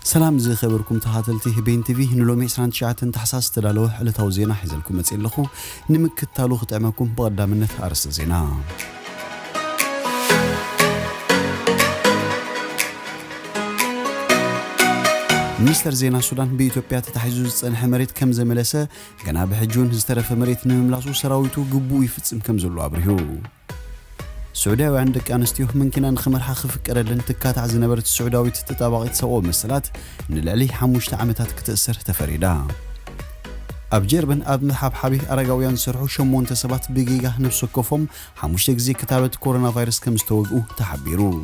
سلام زي خبركم تحاتلتي بين تي في نلومي 29 تحساس تدالو حلتاو زينا حيزلكم مصيلخو نمكتالو خطعمكم بقدامنت ارس زينا مستر زينا السودان بإثيوبيا تتحيزو صنح مريت كم زملسه غنا بحجون زترف مريت نملاسو سراويتو غبو يفصم كم زلو ابريو سعوداوي عندك انستيو ممكن نخمرها خفقرلن تكاتع زنبرت السعوداوي تتطابقيت سوو مسلات نلعلي 5 عامات كتأسر تفريدا اب جربن اب محاب حبي ارغاويان سرحو شمونت سبات بيغيغا نفسو كفوم 5 غزي كتابت كورونا فيروس كمستوغو تحبيرو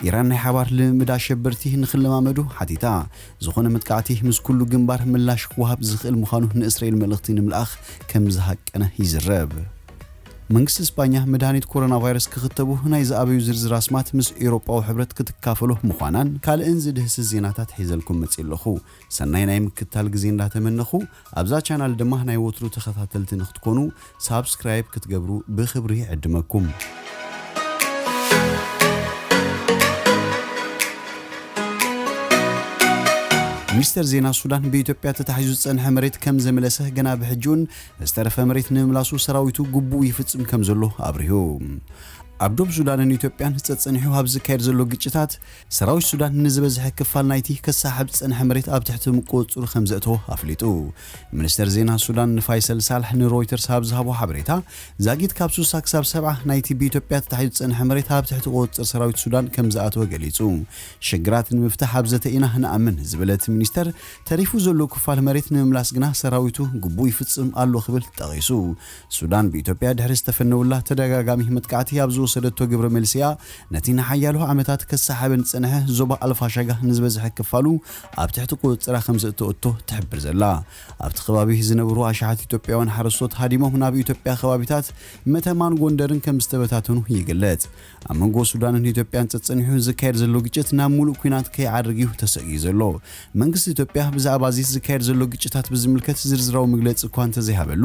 إيران حوار لمدا شبرتي نخلمامدو حتيتا زخونه متقعتي مس كله جنبار ملاش وهاب زخل مخانو نإسرائيل ملختين ملاخ كم زهق انا يزرب منكس اسبانيا مدانيت كورونا فيروس كختبو هنا إذا أبيو زرزر اسمات مس إيروبا وحبرت كتكافلو مخانان كال انزد هس الزيناتات حيزلكم متسيلخو سناينا يمكتال غزين لا تمنخو ابزا چانال دما هنا يوترو تخاتلت نختكونو سابسكرايب كتغبرو بخبري عدمكم مستر زينا السودان بإثيوبيا تتحيزو صنح مريت كم زملسه غنا بحجون استرف مريت نملاسو سراويتو غبو يفصم كم زلو ابريو عبدوب سودان إثيوبيا تصنحو هابز كاير زلو غچታት سراوي السودان نزبزح كفال نايتي كسحب صنح مريت اب تحت مقوصر خمزته افليتو منستر زينا السودان فايسل صالح رويترز هابز هابو حبريتا زاغيت كابسو ساكساب 7 نايتي بإثيوبيا تتحيزو صنح مريت اب تحت قوصر سراوي السودان كم زاتو غليصو شجرات المفتاح هبزتينا نامن زبلت منستر تاريفو زلو كفال مريت نملاس غنا سراويتو غبو يفصم الله خبل تقيسو السودان بإثيوبيا دحرس تفنولا تدغاغامي متقعتي هابزو سدتو جبر ملسيا نتينا حيالو عمتات كسحبن صنحه زوبا الفاشاغا نزبزح كفالو اب تحت قوصر 5 اوتو تحبر زلا اب تخبابي زنبرو اشعات ኢትዮጵያውያን حرسوت هاديمو هنا بإثيوبيا خوابيتات متمان ጎንደርን ከምስተበታተኑ ይገለጽ አመንጎ ሱዳንን ኢትዮጵያን ጸጸንሑ ዝካየድ ዘሎ ግጭት ናሙሉ ኩናት ከይዓድርጊው ተሰጊ ዘሎ መንግስት ኢትዮጵያ ብዛዕባ ዚስ ዝካየድ ዘሎ ግጭታት ብዝምልከት ዝርዝራው መግለጽ ኳንተ ዘይሃበሉ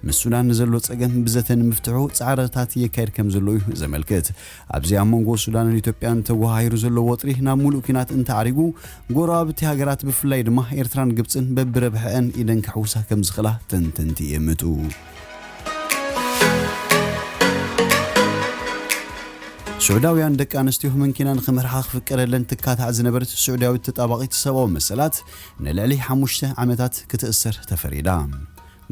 መስሱዳን ዘሎ ጸገም ብዘተን ምፍትሑ ጻዕረታት የካየድ ከም ዘሎ ዘመልከት አብዚ አመንጎ ሱዳንን ኢትዮጵያን ተዋሃይሩ ዘሎ ወጥሪ ናሙሉ ኩናት እንታሪጉ ጎራብቲ ሀገራት ብፍላይ ድማ ኤርትራን ግብጽን በብረብሐን ኢደን ከውሳ ከም ዝኽላ ተንተንቲ የምቱ سعوداويان دك انستيو ممكن نخمرها خفقرلن تكاتع زنبرت السعوداوي تطابقيت سباو مسلات نلعلي 5 عامات كتأسر تفريدا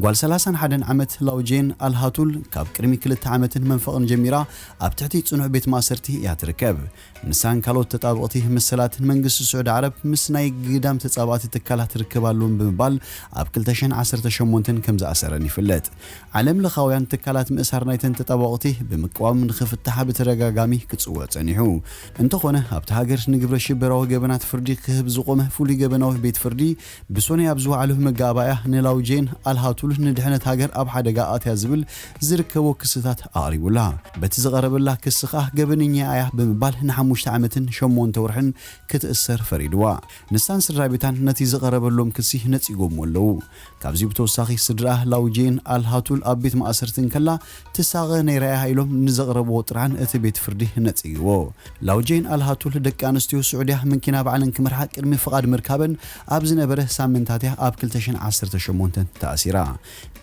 قال 31 عامت لاوجين الهاتول كاب كرمي كل عامتين منفقن جميرة ابتعتي تصنع بيت ماسرتي ياتركب نسان كالوت تطابقتي مسلات منقس السعود عرب مسناي قدام تطابقتي تكالها تركبالون بمبال اب كلتشن 10 شمونتن كمز اسرني فلت علم لخاويان تكالات مسار نايتن تطابقتي بمقوام من خفتها بترغاغامي كتصوت صنيحو انت خونه ابت هاجر نغبر شبراو جبنات فردي كهب زقومه فولي جبناو بيت فردي بسوني ابزو عليه مغابايا نلاوجين الهاتول ندحنت هاجر اب حدغا اتيازبل زركبو كستات اقريبولا بتزغربلا كسخه جبننيا ايا بمبال نحموش عامتن شمون تورحن كتأسر فريدوا نسان سرابيتان نتي زغربلوم كسي نصيغوم ولو كابزي بتوساخي سدراه لاوجين الهاتول ابيت ماسرتن كلا تساغه نيراي هايلوم نزغربو طران اتي بيت فردي نصيغو لاوجين الهاتول دقانستيو سعوديه منكنا بعلن كمرحا قرمي فقاد مركابن ابز نبره سامنتاتيا اب كلتشن 10 شمونتن تأسيرا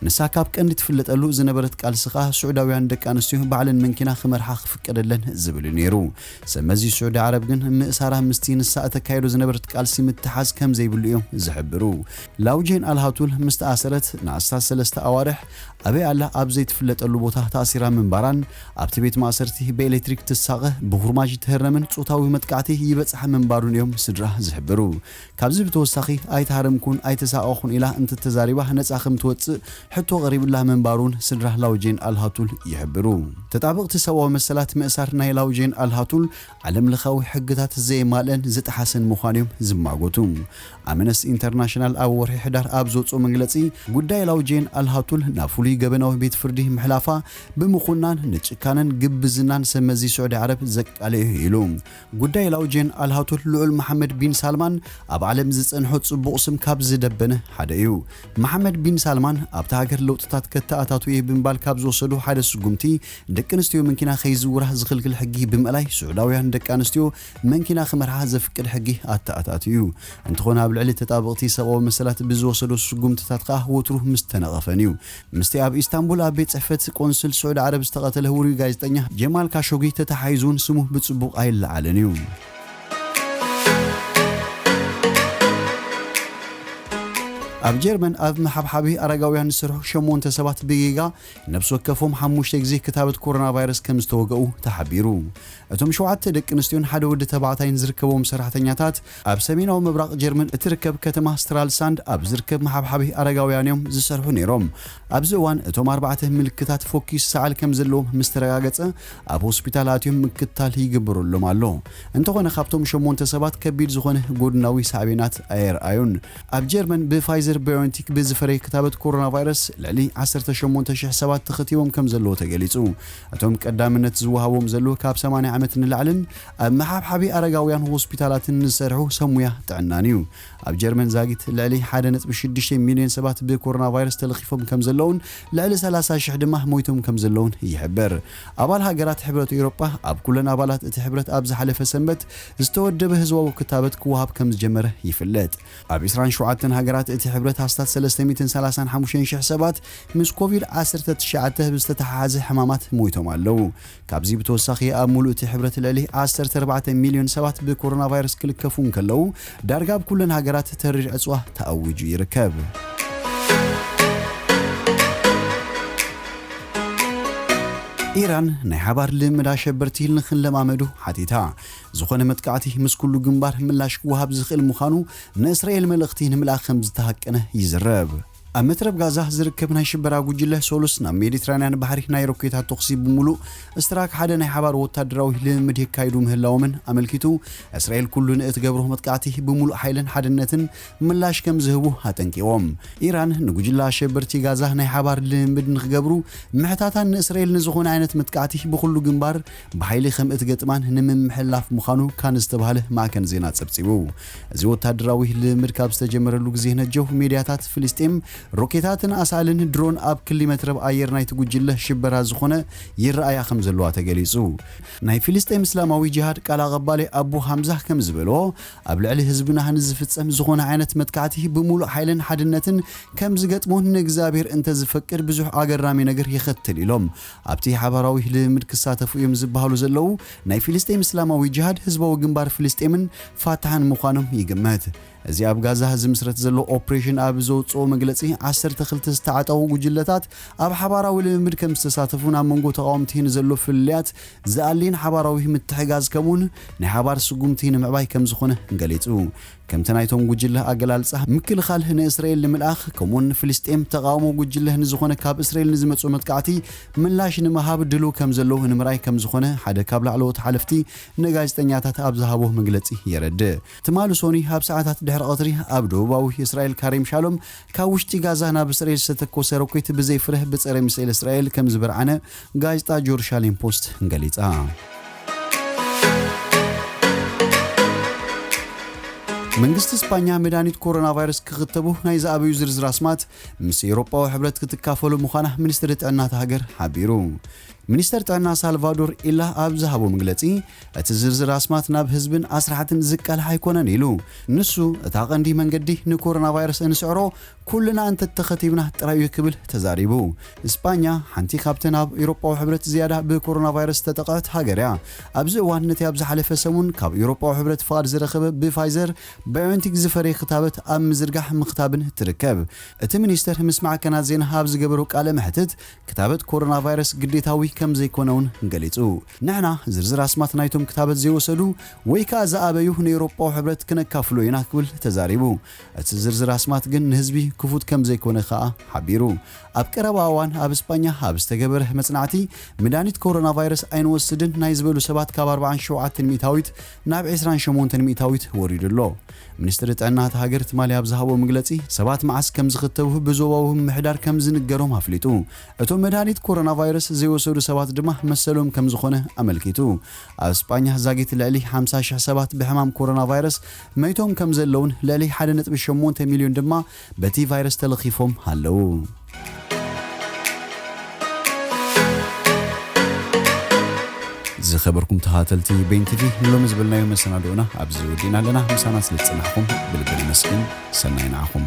نساكاب كندت فلطلو زنبرت قال سخا سعوداويان دقانستيو بعلن منكنا خمرحا خفقدلن زبل نيرو سمزي سعودي عرب جن مئسارة 50 ساعة كايرو زنبرت قالسي متحاز كم زي بليوم زحبرو لاوجين الهاتول مستأثرت ناساس 3 اوارح ابي الله ابزيت فلطلو بوتا تاثيرا منبران ابت بيت ماسرتي بإلكتريك تساقه بخرماج تهرمن صوتاوي متقعتي يبصح منبارون يوم سدرا زحبرو كابزي بتوساخي اي تهرمكون اي تساقخون الى انت تزاريبه نصاخم توص حتو قريب الله منبارون سدرا لاوجين الهاتول يحبرو تطابق تسوا مسلات مئسار ناي لاوجين الهاتول علم لخاوي حقታት زي مالن زتحسن مخانيم زماغوتوم امنس انترناشنال اور حدار ابزوصو مغلصي ጉዳይ ላውጄን አልሃቱል ናፉሊ ገበናው ቤት ፍርዲ ምሕላፋ በመኹናን ንጭካነን ግብዝናን ሰመዚ ሳዑዲ ዓረብ ዘቃለ ይሉ ጉዳይ ላውጄን አልሃቱል ልዑል መሐመድ ቢን ሳልማን ኣብ ዓለም ዝጸንሖ ጽቡቕ ስም ካብ ዝደበነ ሓደ እዩ መሐመድ ቢን ሳልማን እዋን ኣብታ ሃገር ለውጥታት ከተኣታቱ ብምባል ካብ ዝወሰዱ ሓደ ስጉምቲ ደቂ ኣንስትዮ መኪና ከይዝውራ ዝኽልክል ሕጊ ብምእላይ ስዑዳውያን ደቂ ኣንስትዮ መኪና ክመርሓ ዘፍቅድ ሕጊ ኣተኣታቱ እዩ እንትኾነ ኣብ ልዕሊ ተጣበቕቲ ሰብኣዊ መሰላት ብዝወሰዱ ስጉምትታት ከዓ ወትሩ ምስተነቐፈን እዩ ምስቲ ኣብ ኢስታንቡል ኣብ ቤት ጽሕፈት ቆንስል ስዑድ ዓረብ ዝተቐተለ ውሩይ ጋዜጠኛ ጀማል ካሾጊ ተተሓሒዙን ስሙ ብጽቡቕ ኣይለዓለን እዩ ኣብ ጀርመን ኣብ መሓብሓቢ ኣረጋውያን ዝሰርሑ 8 ሰባት ብጌጋ ነብሲ ወከፎም 5 ግዜ ክታበት ኮሮና ቫይረስ ከም ዝተወግኡ ተሓቢሩ እቶም 7 ደቂ ኣንስትዮን ሓደ ወዲ ተባዕታይን ዝርከቦም ሰራሕተኛታት ኣብ ሰሜናዊ ምብራቕ ጀርመን እትርከብ ከተማ ስትራልሳንድ ኣብ ዝርከብ መሓብሓቢ ኣረጋውያን እዮም ዝሰርሑ ነይሮም ኣብዚ እዋን እቶም 4 ምልክታት ፎኪስ ሰዓል ከም ዘለዎም ምስ ተረጋገፀ ኣብ ሆስፒታል ኣትዮም ምክትታል ይግበረሎም ኣሎ እንተኾነ ካብቶም 8 ሰባት ከቢድ ዝኾነ ጎድናዊ ሳዕቤናት ኣየርኣዩን ኣብ ጀርመን ብፋይዘር ባዮንቲክ ብዝፈረይ ክታበት ኮሮና ቫይረስ ልዕሊ 18000 ሰባት ተኸቲቦም ከም ዘለዎ ተገሊጹ እቶም ቀዳምነት ዝወሃቦም ዘሎ ካብ 80 ዓመት ንላዕልን ኣብ መሓብሓቢ ኣረጋውያን ሆስፒታላትን ዝሰርሑ ሰሙያ ጥዕናን እዩ ኣብ ጀርመን ዛጊት ልዕሊ 1.6 ሚልዮን ሰባት ብኮሮና ቫይረስ ተለኺፎም ከም ዘለውን ልዕሊ 30,000 ድማ ሞይቶም ከም ዘለውን ይሕበር ኣባል ሃገራት ሕብረት ኤውሮጳ ኣብ ኩለን ኣባላት እቲ ሕብረት ኣብ ዝሓለፈ ሰንበት ዝተወደበ ህዝባዊ ክታበት ክወሃብ ከም ዝጀመረ ይፍለጥ ኣብ 27 ሃገራት እቲ ሕብረት ሃስታት 335,000 ሰባት ምስ ኮቪድ-19 ብዝተተሓሓዘ ሕማማት ሞይቶም ኣለዉ ካብዚ ብተወሳኺ ኣብ ሙሉእ እቲ ሕብረት ልዕሊ 14 ሚልዮን ሰባት ብኮሮና ቫይረስ ክልከፉ ከለዉ ዳርጋ ኣብ ኩለን ሃገራት ተሪር ዕፅዋ ተኣውጁ ይርከብ ኢራን ናይ ሓባር ልምዳ ሸበርቲ ንኽንለማመዱ ሓቲታ ዝኾነ መጥቃዕቲ ምስ ኩሉ ግንባር ምላሽ ክወሃብ ዝኽእል ምዃኑ ንእስራኤል መልእኽቲ ንምልኣኽ ከም ዝተሃቀነ ይዝረብ ኣብ መትረብ ጋዛ ዝርከብ ናይ ሽበራ ጉጅለ ሶሉስ ናብ ሜዲትራንያን ባሕሪ ናይ ሮኬታት ተኽሲ ብምሉእ እስትራክ ሓደ ናይ ሓባር ወታደራዊ ልምምድ የካይዱ ምህላዎምን ኣመልኪቱ እስራኤል ኩሉ ንእትገብሮ መጥቃዕቲ ብምሉእ ሓይልን ሓድነትን ምላሽ ከም ዝህቡ ኣጠንቂቖም ኢራን ንጉጅለ ኣሸበርቲ ጋዛ ናይ ሓባር ልምምድ ንኽገብሩ ምሕታታን ንእስራኤል ንዝኾነ ዓይነት መጥቃዕቲ ብኩሉ ግንባር ብሓይሊ ከም እትገጥማን ንምምሕላፍ ምዃኑ ካን ዝተባህለ ማዕከን ዜና ጸብጺቡ እዚ ወታደራዊ ልምምድ ካብ ዝተጀመረሉ ግዜ ነጀው ሚድያታት ፍልስጤም ሮኬታትን ኣሳልን ድሮን ኣብ ክሊ መትረብ ኣየር ናይቲ ጉጅለ ሽበራ ዝኾነ ይረኣያ ከም ዘለዋ ተገሊጹ ናይ ፍልስጤም እስላማዊ ጂሃድ ቃል ኣቐባሊ ኣቡ ሓምዛ ከም ዝበሎ ኣብ ልዕሊ ህዝብና ንዝፍጸም ዝኾነ ዓይነት መጥቃዕቲ ብምሉእ ሓይልን ሓድነትን ከም ዝገጥሞ ንእግዚኣብሔር እንተዝፈቅድ ብዙሕ ኣገራሚ ነገር ይኸትል ኢሎም ኣብቲ ሓባራዊ ልምምድ ክሳተፉ እዮም ዝበሃሉ ዘለዉ ናይ ፍልስጤም እስላማዊ ጂሃድ ህዝባዊ ግንባር ፍልስጤምን ፋታሕን ምዃኖም ይግመት እዚ ኣብ ጋዛ ዝምስረት ዘሎ ኦፕሬሽን ኣብ ዘውፅኦ መግለጺ 12 ዝተዓጠቑ ጉጅለታት ኣብ ሓባራዊ ልምምድ ከም ዝተሳተፉ ናብ መንጎ ተቃውምቲ ንዘሎ ፍልያት ዝኣሊን ሓባራዊ ምትሕጋዝ ከምኡን ናይ ሓባር ስጉምቲ ንምዕባይ ከም ዝኾነ ገሊጹ ከምቲ ናይቶም ጉጅለ ኣገላልጻ ምክልኻል ንእስራኤል ንምልኣኽ ከምኡን ፍልስጤም ተቃውሞ ጉጅለ ንዝኾነ ካብ እስራኤል ንዝመጹ መጥቃዕቲ ምላሽ ንምሃብ ድሉ ከም ዘለዎ ንምርኣይ ከም ዝኾነ ሓደ ካብ ላዕለዎት ሓለፍቲ ንጋዜጠኛታት ኣብ ዝሃቦ መግለጺ የረድእ ትማሉ ሶኒ ኣብ ሰዓታት ድሕሪ ቀትሪ ኣብ ደቡባዊ እስራኤል ካሪም ሻሎም ካብ ውሽጢ ጋዛ ናብ እስራኤል ዝተተኮሰ ሮኬት ብዘይፍርህ ብጸረ ሚሳኤል እስራኤል ከም ዝበርዓነ ጋዜጣ ጀሩሳሌም ፖስት ገሊጻ መንግስቲ እስፓኛ መድኃኒት ኮሮና ቫይረስ ክኽተቡ ናይ ዝኣበዩ ዝርዝር ኣስማት ምስ ኤውሮጳዊ ሕብረት ክትካፈሉ ምዃና ሚኒስትሪ ጥዕና ሃገር ሓቢሩ ሚኒስተር ጥዕና ሳልቫዶር ኢላ ኣብ ዝሃቦ መግለጺ እቲ ዝርዝር ኣስማት ናብ ህዝብን ኣስራሕትን ዝቃልሕ ኣይኮነን ኢሉ ንሱ እታ ቀንዲ መንገዲ ንኮሮና ቫይረስ እንስዕሮ ኩልና እንተ ተኸቲብና ጥራዩ ክብል ተዛሪቡ እስፓኛ ሓንቲ ካብተን ኣብ ኤውሮጳዊ ሕብረት ዝያዳ ብኮሮና ቫይረስ ተጠቕዐት ሃገርያ ኣብዚ እዋን ነቲ ኣብ ዝሓለፈ ሰሙን ካብ ኤውሮጳዊ ሕብረት ፍቓድ ዝረኸበ ብፋይዘር ባዮንቲክ ዝፈረየ ክታበት ኣብ ምዝርጋሕ ምኽታብን ትርከብ እቲ ሚኒስተር ምስ ማዕከናት ዜና ኣብ ዝገበሩ ቃለ መሕትት ክታበት ኮሮና ቫይረስ ግዴታዊ ከም ዘይኮነውን ገሊጹ ንሕና ዝርዝር ኣስማት ናይቶም ክታበት ዘይወሰዱ ወይ ከዓ ዝኣበዩ ንኤውሮጳዊ ሕብረት ክነካፍሎ ኢና ክብል ተዛሪቡ እቲ ዝርዝር ኣስማት ግን ንህዝቢ ክፉት ከም ዘይኮነ ከዓ ሓቢሩ ኣብ ቀረባ እዋን ኣብ እስፓኛ ኣብ ዝተገበረ መጽናዕቲ መድኃኒት ኮሮና ቫይረስ ኣይንወስድን ናይ ዝበሉ ሰባት ካብ 47 ሚእታዊት ናብ 28 ሚእታዊት ወሪዱሎ ሚኒስትሪ ጥዕና ሃገር ትማሊ ኣብ ዝሃቦ መግለጺ ሰባት መዓስ ከም ዝኽተቡ ብዞባዊ ምሕዳር ከም ዝንገሮም ኣፍሊጡ እቶም መድኃኒት ኮሮና ቫይረስ ዘይወሰዱ ሰባት ድማ መሰሎም ከም ዝኾነ ኣመልኪቱ ኣብ እስጳኛ ዛጊት ልዕሊ 50,000 ሰባት ብሕማም ኮሮና ቫይረስ መይቶም ከም ዘለውን ልዕሊ 1.8 ሚልዮን ድማ በቲ ቫይረስ ተለኺፎም ኣለዉ ዝኸበርኩም ተኸታተልቲ ቤን ቲቪ ሎሚ ዝብልናዮ መሰናዶና ኣብዚ ወዲና ኣለና ምሳና ስለ ዝጸናሕኩም ብልቢ መስኪን ሰናይ ንዓኹም